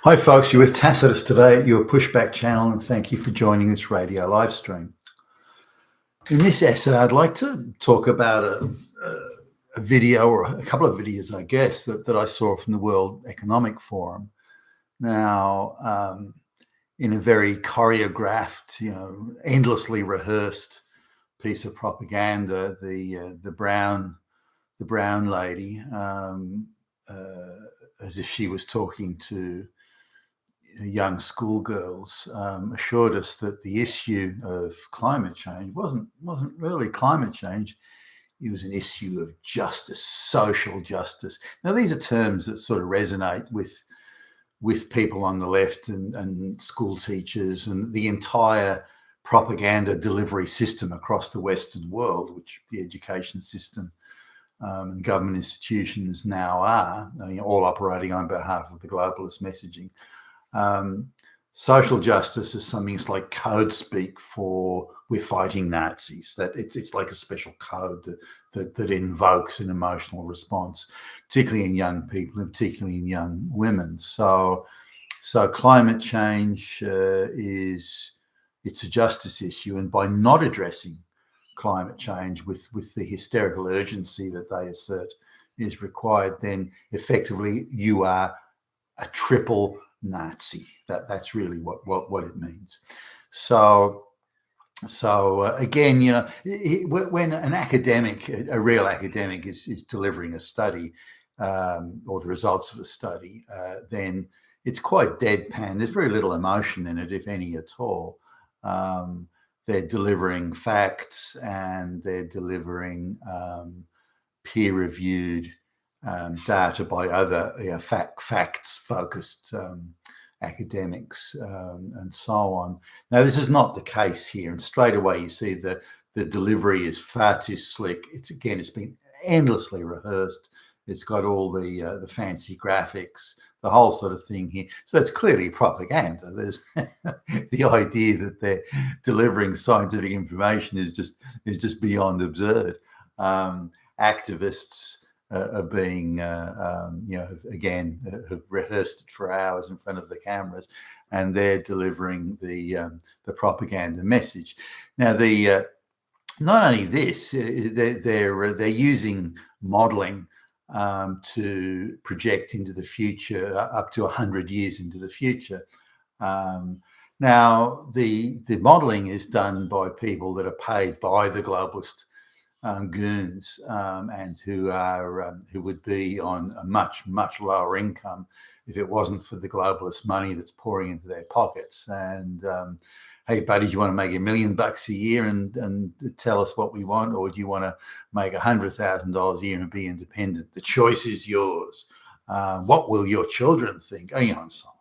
Hi folks, you're with Tacitus today at your Pushback channel, and thank you for joining this radio live stream. In this essay, I'd like to talk about a video, or a couple of videos, I guess, that I saw from the World Economic Forum. Now, in a very choreographed, endlessly rehearsed piece of propaganda, the brown lady, as if she was talking to young schoolgirls, assured us that the issue of climate change wasn't really climate change. It was an issue of justice, social justice. Now, these are terms that sort of resonate with people on the left and school teachers and the entire propaganda delivery system across the Western world, which the education system and government institutions now are, all operating on behalf of the globalist messaging. Social justice is something that's like code speak for we're fighting Nazis. That it's like a special code that invokes an emotional response, particularly in young people and particularly in young women. So climate change it's a justice issue, and by not addressing climate change with the hysterical urgency that they assert is required, then effectively you are a triple Nazi. That's really what it means. So again, when an academic, a real academic, is delivering a study or the results of a study, then it's quite deadpan. There's very little emotion in it, if any at all. They're delivering facts, and they're delivering peer-reviewed data by other facts-focused academics and so on. Now, this is not the case here, and straight away you see the delivery is far too slick. It's been endlessly rehearsed. It's got all the fancy graphics, the whole sort of thing here. So it's clearly propaganda. There's the idea that they're delivering scientific information is just beyond absurd. Activists are being, again, have rehearsed it for hours in front of the cameras, and they're delivering the propaganda message. Now, not only this, they're using modelling to project into the future, up to 100 years into the future. Now, the modelling is done by people that are paid by the globalist goons, and who would be on a much lower income if it wasn't for the globalist money that's pouring into their pockets. And hey, buddy, do you want to make $1 million a year and tell us what we want, or do you want to make $100,000 a year and be independent? The choice is yours. What will your children think? And so on.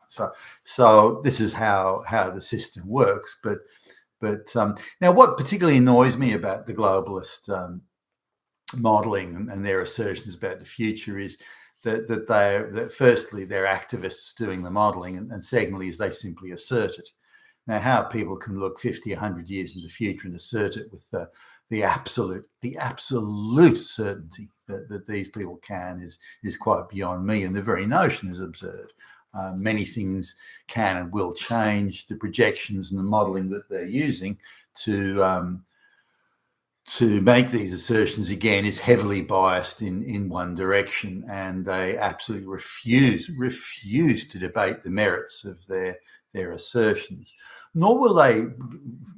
So this is how the system works. But now, what particularly annoys me about the globalist modelling and their assertions about the future is that firstly they're activists doing the modelling, and secondly is they simply assert it. Now, how people can look 50, 100 years in the future and assert it with the absolute certainty that these people can is quite beyond me, and the very notion is absurd. Many things can and will change. The projections and the modelling that they're using to make these assertions, again, is heavily biased in one direction, and they absolutely refuse to debate the merits of their assertions. Nor will they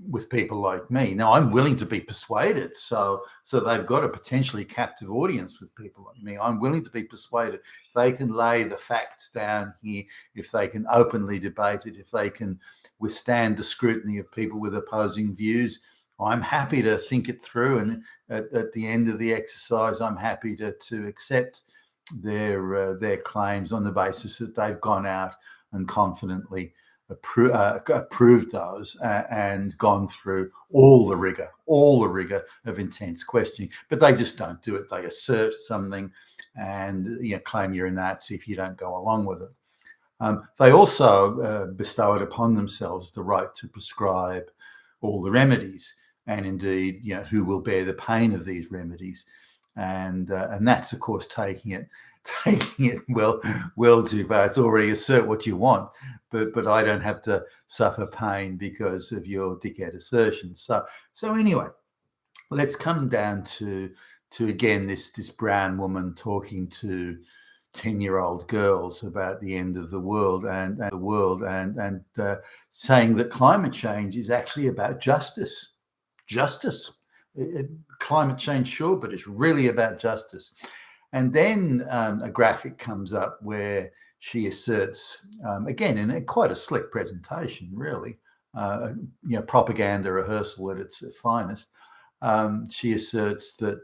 with people like me. Now, I'm willing to be persuaded, so they've got a potentially captive audience with people like me. I'm willing to be persuaded. If they can lay the facts down here, if they can openly debate it, if they can withstand the scrutiny of people with opposing views, I'm happy to think it through, and at the end of the exercise, I'm happy to accept their claims on the basis that they've gone out and confidently approved those and gone through all the rigor of intense questioning. But they just don't do it. They assert something and claim you're a Nazi if you don't go along with it. They also bestow it upon themselves the right to prescribe all the remedies, and indeed, who will bear the pain of these remedies. and that's of course taking it well too far. It's already assert what you want, but I don't have to suffer pain because of your dickhead assertions. So anyway, let's come down to again this brown woman talking to 10-year-old girls about the end of the world and saying that climate change is actually about justice. Climate change, sure, but it's really about justice. And then a graphic comes up where she asserts, again, in quite a slick presentation, really, propaganda rehearsal at its finest. She asserts that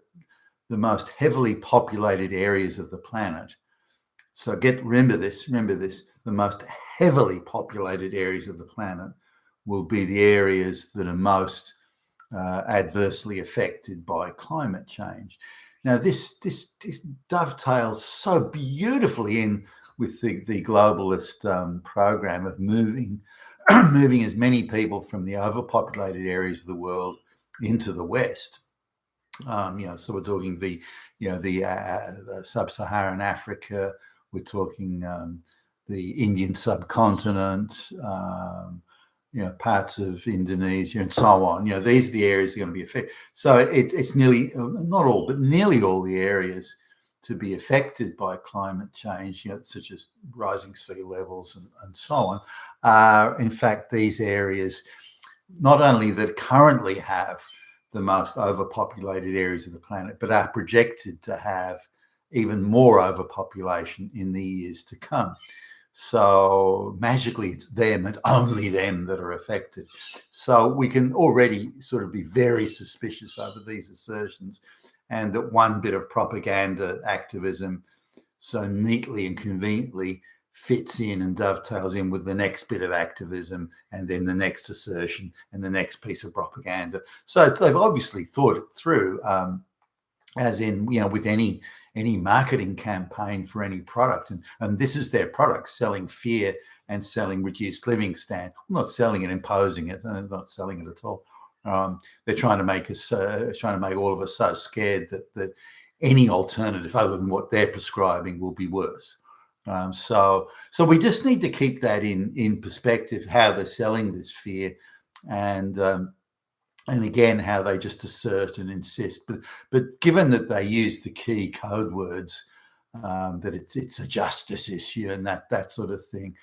the most heavily populated areas of the planet. So remember this, the most heavily populated areas of the planet will be the areas that are most adversely affected by climate change. Now, this dovetails so beautifully in with the globalist program of moving as many people from the overpopulated areas of the world into the West. So we're talking the sub-Saharan Africa. We're talking the Indian subcontinent. Parts of Indonesia and so on. These are the areas that are going to be affected. So it's nearly, not all, but nearly all the areas to be affected by climate change, such as rising sea levels and so on, are in fact these areas not only that currently have the most overpopulated areas of the planet, but are projected to have even more overpopulation in the years to come. So magically, it's them and only them that are affected. So we can already sort of be very suspicious over these assertions, and that one bit of propaganda activism so neatly and conveniently fits in and dovetails in with the next bit of activism, and then the next assertion and the next piece of propaganda. So they've obviously thought it through, as in, with any marketing campaign for any product, and this is their product, selling fear and selling reduced living standard. I'm not selling it, imposing it. They're not selling it at all. They're trying to make us, all of us so scared that any alternative other than what they're prescribing will be worse. So we just need to keep that in perspective, how they're selling this fear, and again, how they just assert and insist. But given that they use the key code words, that it's a justice issue and that sort of thing,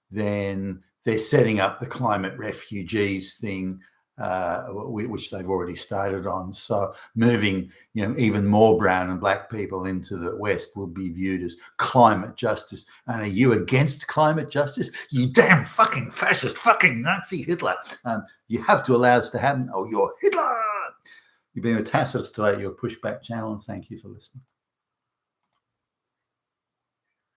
then they're setting up the climate refugees thing, which they've already started on. So moving, even more brown and black people into the West will be viewed as climate justice. And are you against climate justice? You damn fucking fascist, fucking Nazi Hitler. You have to allow this to happen, or you're Hitler. You've been with Tacitus today, your pushback channel, and thank you for listening.